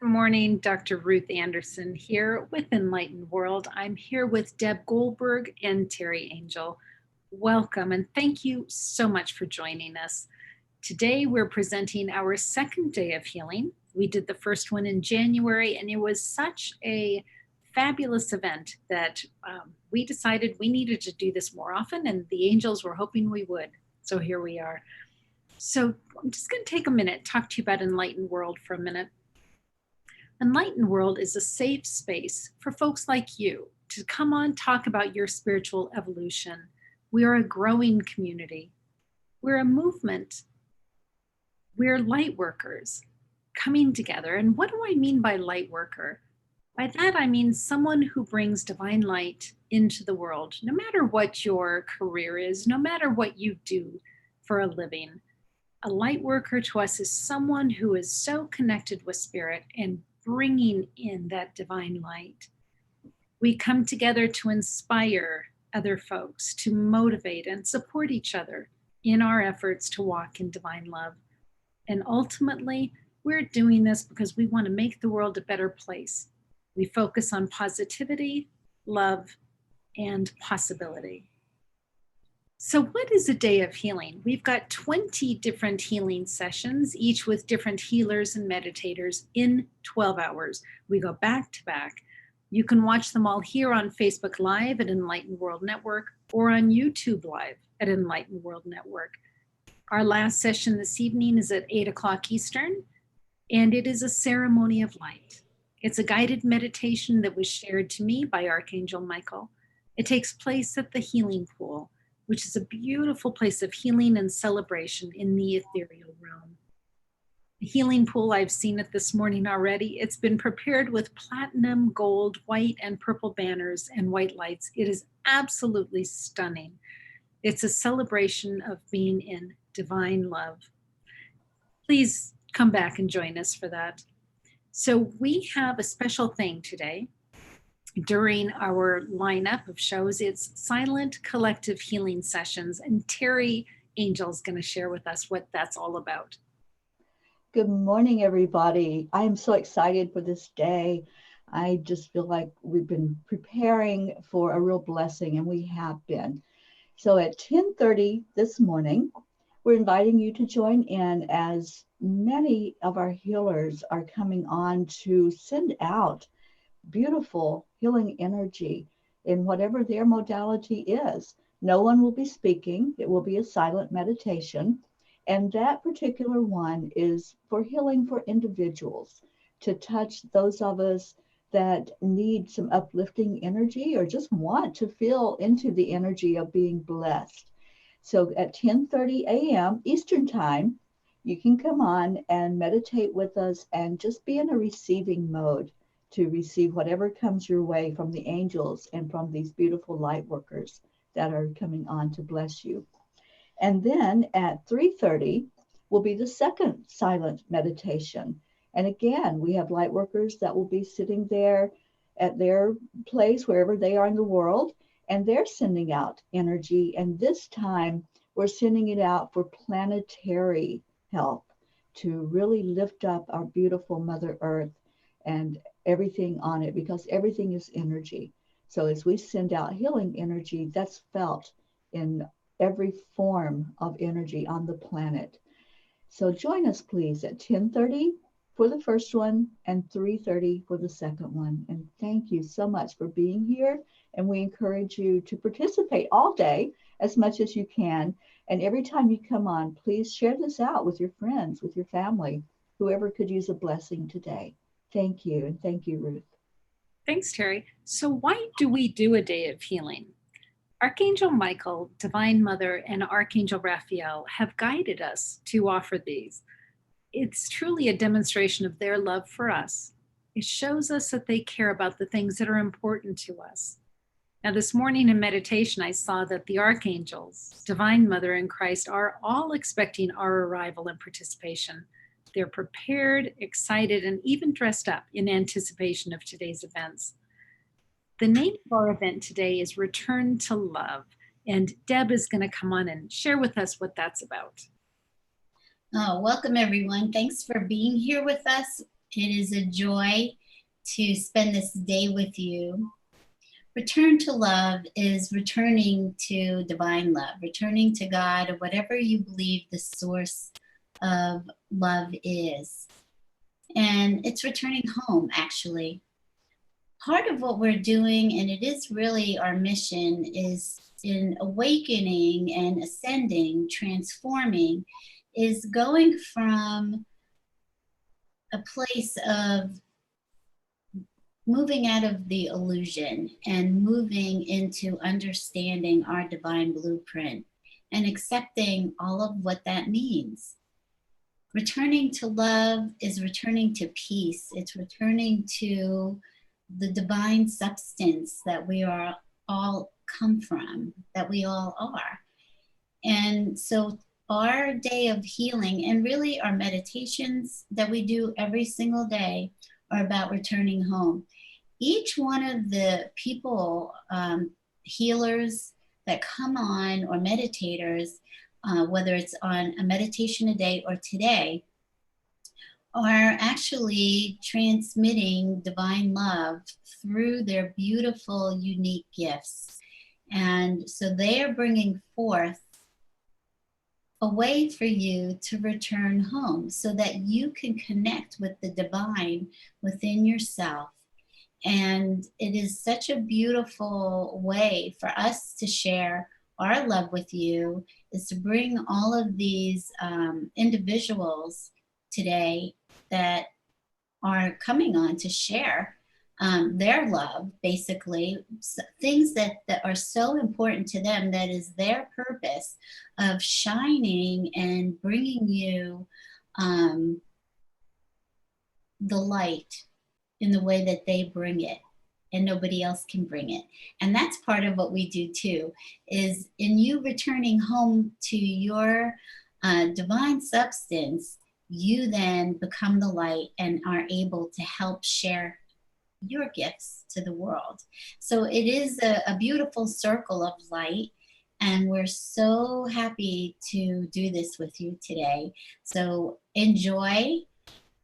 morning, Dr. Ruth Anderson here with Enlightened World. I'm here with Deb Goldberg and Terry Angel. Welcome and thank you so much for joining us. Today we're presenting our second day of healing. We did the first one in January and it was such a fabulous event that we decided we needed to do this more often, and the angels were hoping we would. So here we are. So I'm just going to take a minute, talk to you about Enlightened World for a minute. Enlightened World is a safe space for folks like you to come on, talk about your spiritual evolution. We are a growing community. We're a movement. We're light workers coming together. And what do I mean by light worker? By that, I mean someone who brings divine light into the world, no matter what your career is, no matter what you do for a living. A light worker to us is someone who is so connected with spirit and bringing in that divine light. We come together to inspire other folks, to motivate and support each other in our efforts to walk in divine love. And ultimately, we're doing this because we want to make the world a better place. We focus on positivity, love, and possibility. So what is a day of healing? We've got 20 different healing sessions, each with different healers and meditators in 12 hours. We go back to back. You can watch them all here on Facebook Live at Enlightened World Network or on YouTube Live at Enlightened World Network. Our last session this evening is at 8 o'clock Eastern, and it is a ceremony of light. It's a guided meditation that was shared to me by Archangel Michael. It takes place at the Healing Pool, which is a beautiful place of healing and celebration in the ethereal realm. The Healing Pool, I've seen it this morning already. It's been prepared with platinum, gold, white, and purple banners and white lights. It is absolutely stunning. It's a celebration of being in divine love. Please come back and join us for that. So we have a special thing today. During our lineup of shows, it's silent collective healing sessions, and Terry Angel is going to share with us what that's all about. Good morning, everybody. I am so excited for this day. I just feel like we've been preparing for a real blessing, and we have been. So at 10:30 this morning, we're inviting you to join in as many of our healers are coming on to send out beautiful healing energy in whatever their modality is. No one will be speaking. It will be a silent meditation. And that particular one is for healing for individuals, to touch those of us that need some uplifting energy or just want to feel into the energy of being blessed. So at 10:30 a.m. Eastern Time, you can come on and meditate with us and just be in a receiving mode to receive whatever comes your way from the angels and from these beautiful light workers that are coming on to bless you. And then at 3:30 will be the second silent meditation. And again, we have light workers that will be sitting there at their place, wherever they are in the world, and they're sending out energy. And this time we're sending it out for planetary help to really lift up our beautiful Mother Earth and everything on it, because everything is energy. So as we send out healing energy, that's felt in every form of energy on the planet. So join us, please, at 10:30 for the first one and 3:30 for the second one. And thank you so much for being here. And we encourage you to participate all day as much as you can. And every time you come on, please share this out with your friends, with your family, whoever could use a blessing today. Thank you. And thank you, Ruth. Thanks, Terry. So why do we do a day of healing? Archangel Michael, Divine Mother, and Archangel Raphael have guided us to offer these. It's truly a demonstration of their love for us. It shows us that they care about the things that are important to us. Now, this morning in meditation, I saw that the archangels, Divine Mother, and Christ are all expecting our arrival and participation. They're prepared, excited, and even dressed up in anticipation of today's events. The name of our event today is Return to Love, and Deb is going to come on and share with us what that's about. Welcome, everyone. Thanks for being here with us. It is a joy to spend this day with you. Return to love is returning to divine love, returning to God, or whatever you believe the source of love is. And it's returning home, actually. Part of what we're doing, and it is really our mission, is in awakening and ascending, transforming, is going from a place of moving out of the illusion and moving into understanding our divine blueprint and accepting all of what that means. Returning to love is returning to peace. It's returning to the divine substance that we are all come from, that we all are. And so our day of healing, and really our meditations that we do every single day, are about returning home. Each one of the people, healers that come on, or meditators, whether it's on a meditation a day or today, are actually transmitting divine love through their beautiful, unique gifts. And so they are bringing forth a way for you to return home so that you can connect with the divine within yourself. And it is such a beautiful way for us to share our love with you, is to bring all of these individuals today that are coming on to share their love, basically, things that are so important to them, that is their purpose of shining and bringing you the light in the way that they bring it, and nobody else can bring it. And that's part of what we do too, is in you returning home to your divine substance, you then become the light and are able to help share your gifts to the world. So it is a beautiful circle of light, and we're so happy to do this with you today. So enjoy.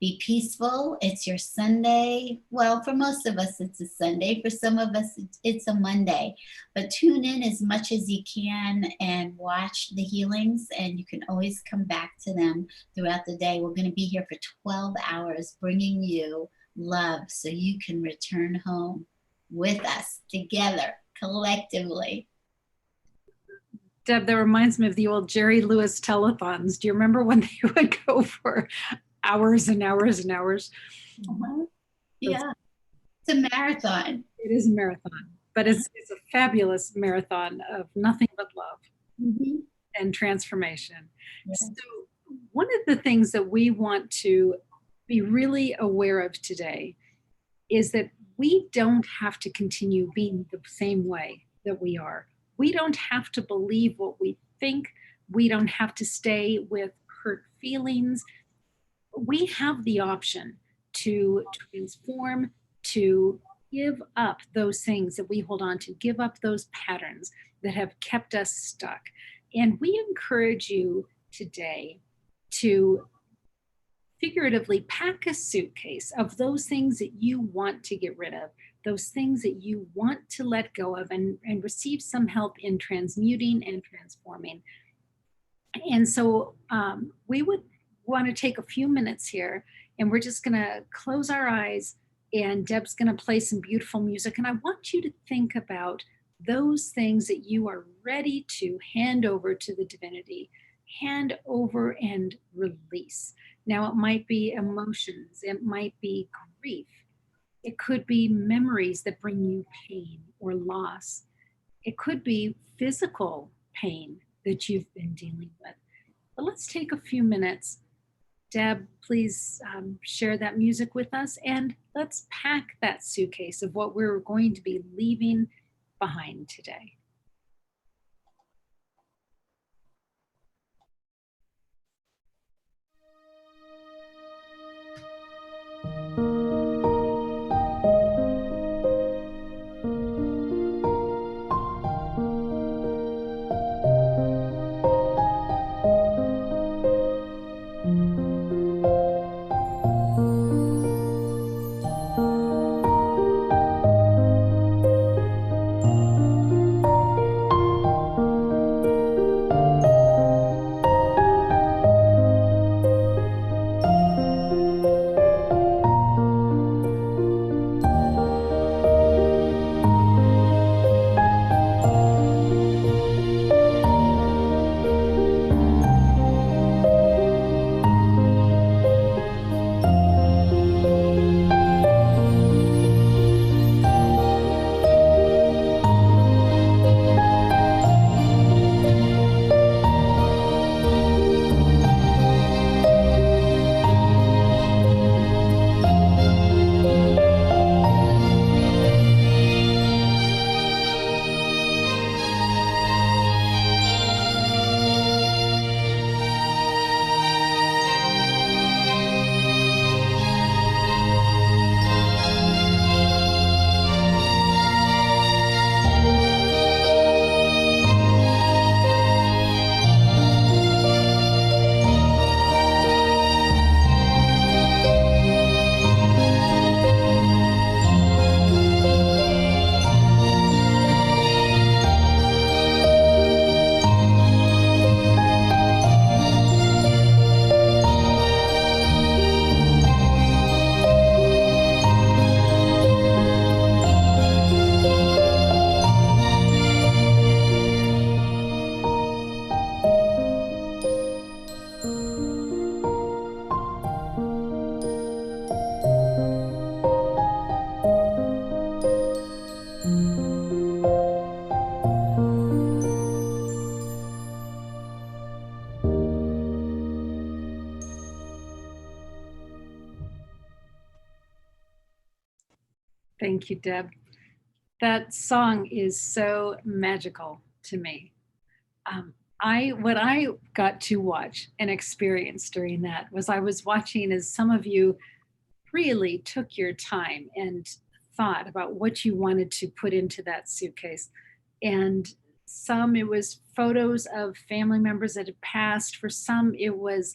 Be peaceful. It's your Sunday. Well, for most of us, it's a Sunday. For some of us, it's a Monday. But tune in as much as you can and watch the healings, and you can always come back to them throughout the day. We're going to be here for 12 hours bringing you love so you can return home with us together, collectively. Deb, that reminds me of the old Jerry Lewis telethons. Do you remember when they would go for hours and hours and hours? Uh-huh. Yeah, it's a marathon. It is a marathon, but it's a fabulous marathon of nothing but love and transformation. Yes. So one of the things that we want to be really aware of today is that we don't have to continue being the same way that we are. We don't have to believe what we think. We don't have to stay with hurt feelings. We have the option to transform, to give up those things that we hold on to, give up those patterns that have kept us stuck. And we encourage you today to figuratively pack a suitcase of those things that you want to get rid of, those things that you want to let go of, and receive some help in transmuting and transforming. And so we would want to take a few minutes here, and we're just going to close our eyes, and Deb's going to play some beautiful music. And I want you to think about those things that you are ready to hand over to the divinity, hand over and release. Now, it might be emotions, it might be grief, it could be memories that bring you pain or loss, it could be physical pain that you've been dealing with. But let's take a few minutes. Deb, please share that music with us, and let's pack that suitcase of what we're going to be leaving behind today. Thank you, Deb. That song is so magical to me. What I got to watch and experience during that was I was watching as some of you really took your time and thought about what you wanted to put into that suitcase. And some it was photos of family members that had passed. For some, it was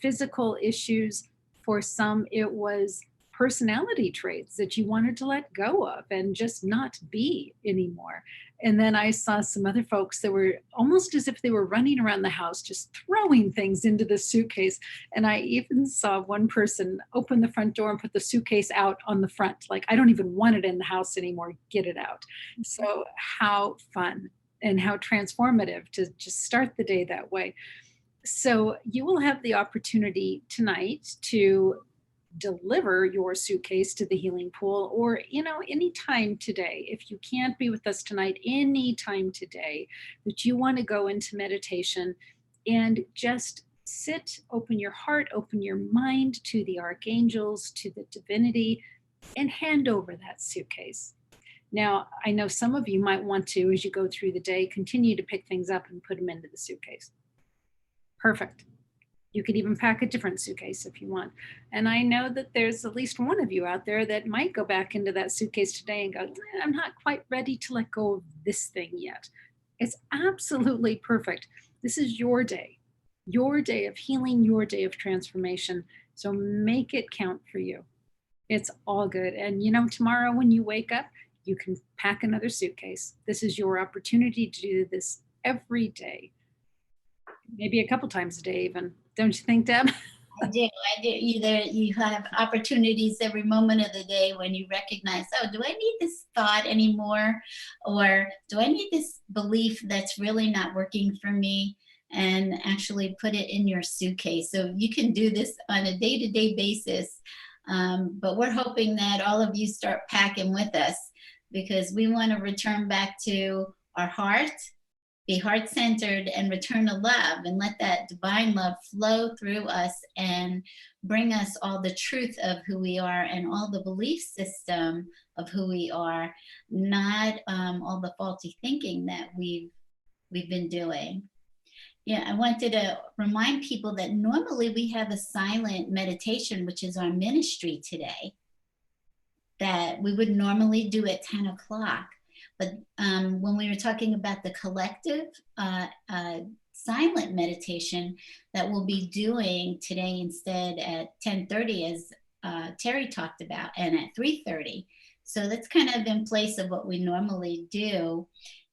physical issues. For some, it was personality traits that you wanted to let go of and just not be anymore. And then I saw some other folks that were almost as if they were running around the house, just throwing things into the suitcase. And I even saw one person open the front door and put the suitcase out on the front, like, I don't even want it in the house anymore, get it out. So how fun and how transformative to just start the day that way. So you will have the opportunity tonight to deliver your suitcase to the healing pool, or anytime today. If you can't be with us tonight, anytime today that you want to go into meditation and just sit, open your heart, open your mind to the archangels, to the divinity, and hand over that suitcase. Now, I know some of you might want to, as you go through the day, continue to pick things up and put them into the suitcase. Perfect. You could even pack a different suitcase if you want. And I know that there's at least one of you out there that might go back into that suitcase today and go, I'm not quite ready to let go of this thing yet. It's absolutely perfect. This is your day of healing, your day of transformation. So make it count for you. It's all good. And tomorrow when you wake up, you can pack another suitcase. This is your opportunity to do this every day. Maybe a couple times a day even. Don't you think, Deb? I do. You have opportunities every moment of the day when you recognize, oh, do I need this thought anymore? Or do I need this belief that's really not working for me? And actually put it in your suitcase. So you can do this on a day-to-day basis. But we're hoping that all of you start packing with us, because we want to return back to our heart, be heart-centered, and return to love, and let that divine love flow through us and bring us all the truth of who we are and all the belief system of who we are, not all the faulty thinking that we've been doing. Yeah, I wanted to remind people that normally we have a silent meditation, which is our ministry today, that we would normally do at 10 o'clock. But when we were talking about the collective silent meditation that we'll be doing today instead at 10:30, as Terry talked about, and at 3:30. So that's kind of in place of what we normally do.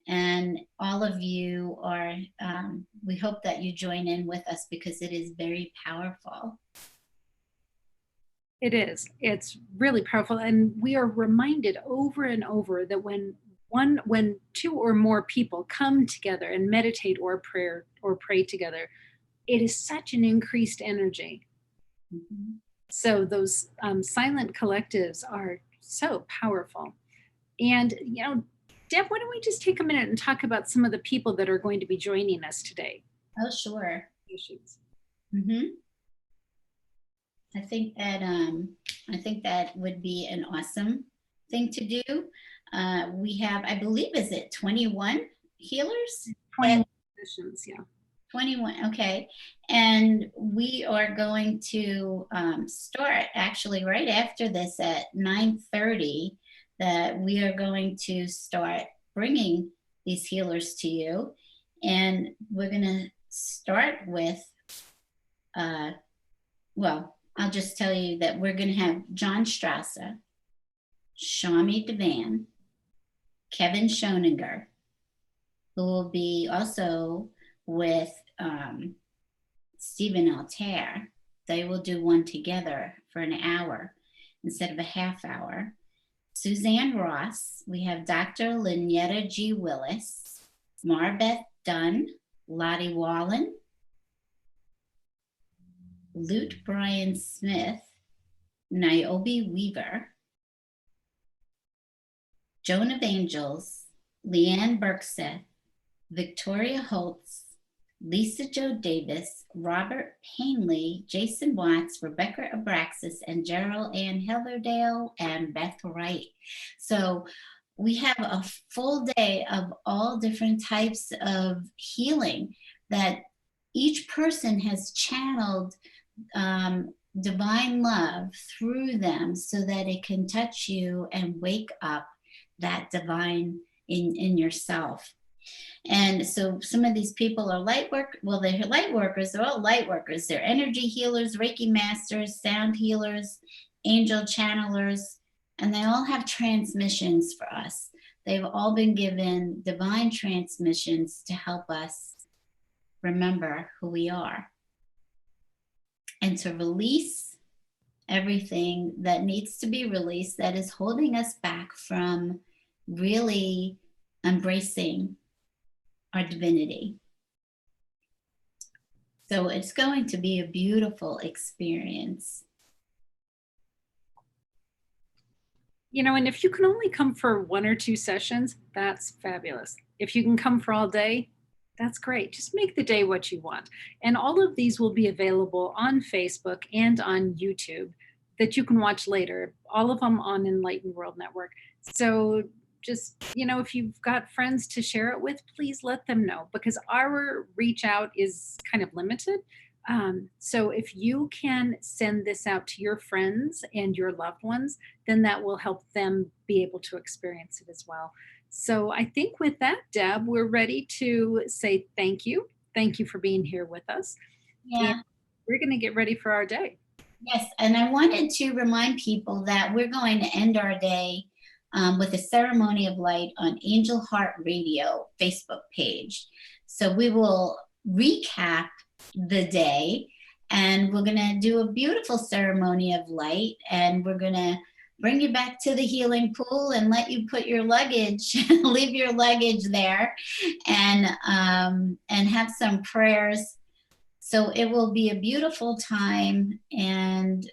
And all of you are, we hope that you join in with us, because it is very powerful. It is. It's really powerful. And we are reminded over and over that when two or more people come together and meditate or pray together, it is such an increased energy. Mm-hmm. So those silent collectives are so powerful. And, Deb, why don't we just take a minute and talk about some of the people that are going to be joining us today? Oh, sure. Mm-hmm. I think that would be an awesome thing to do. We have, I believe, is it 21 healers? 21 sessions, yeah. 21, okay. And we are going to start actually right after this at 9:30, that we are going to start bringing these healers to you. And we're going to start with, well, I'll just tell you that we're going to have John Strasser, Sharmee Divan, Kevin Schoeninger, who will be also with Stephen Altair. They will do one together for an hour instead of a half hour. Suzanne Ross, we have Dr. Lynyetta G. Willis, MarBeth Dunn, Lottie Wahlin, Bryon Smith, Niobe Weaver, Joan of Angels, Leanne Berkseth, Victoria Holtz, Lisa Jo Davis, Robert Painley, Jason Watts, Rebecca Abraxas, and Jeryl Anne Heatherdale, and Beth Wright. So we have a full day of all different types of healing that each person has channeled divine love through them so that it can touch you and wake up that divine in yourself. And so some of these people are they're light workers. They're all light workers. They're energy healers, Reiki Masters, sound healers, angel channelers, and they all have transmissions for us. They've all been given divine transmissions to help us remember who we are and to release everything that needs to be released that is holding us back from really embracing our divinity. So it's going to be a beautiful experience. You know, and if you can only come for 1 or 2 sessions, that's fabulous. If you can come for all day, that's great. Just make the day what you want. And all of these will be available on Facebook and on YouTube that you can watch later, all of them on Enlightened World Network. So just, you know, if you've got friends to share it with, please let them know, because our reach out is kind of limited. So if you can send this out to your friends and your loved ones, then that will help them be able to experience it as well. So I think with that, Deb, we're ready to say thank you. Thank you for being here with us. Yeah. And we're going to get ready for our day. Yes, and I wanted to remind people that we're going to end our day with a ceremony of light on Angel Heart Radio Facebook page. So we will recap the day, and we're going to do a beautiful ceremony of light, and we're going to bring you back to the healing pool and let you put your luggage, leave your luggage there, and have some prayers. So it will be a beautiful time, and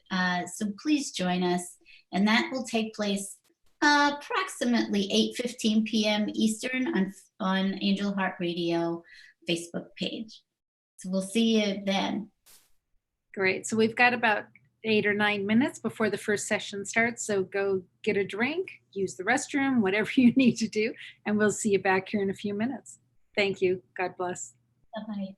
so please join us. And that will take place approximately 8:15 p.m. Eastern on Angel Heart Radio Facebook page. So we'll see you then. Great. So we've got about 8 or 9 minutes before the first session starts. So go get a drink, use the restroom, whatever you need to do, and we'll see you back here in a few minutes. Thank you. God bless. Bye-bye.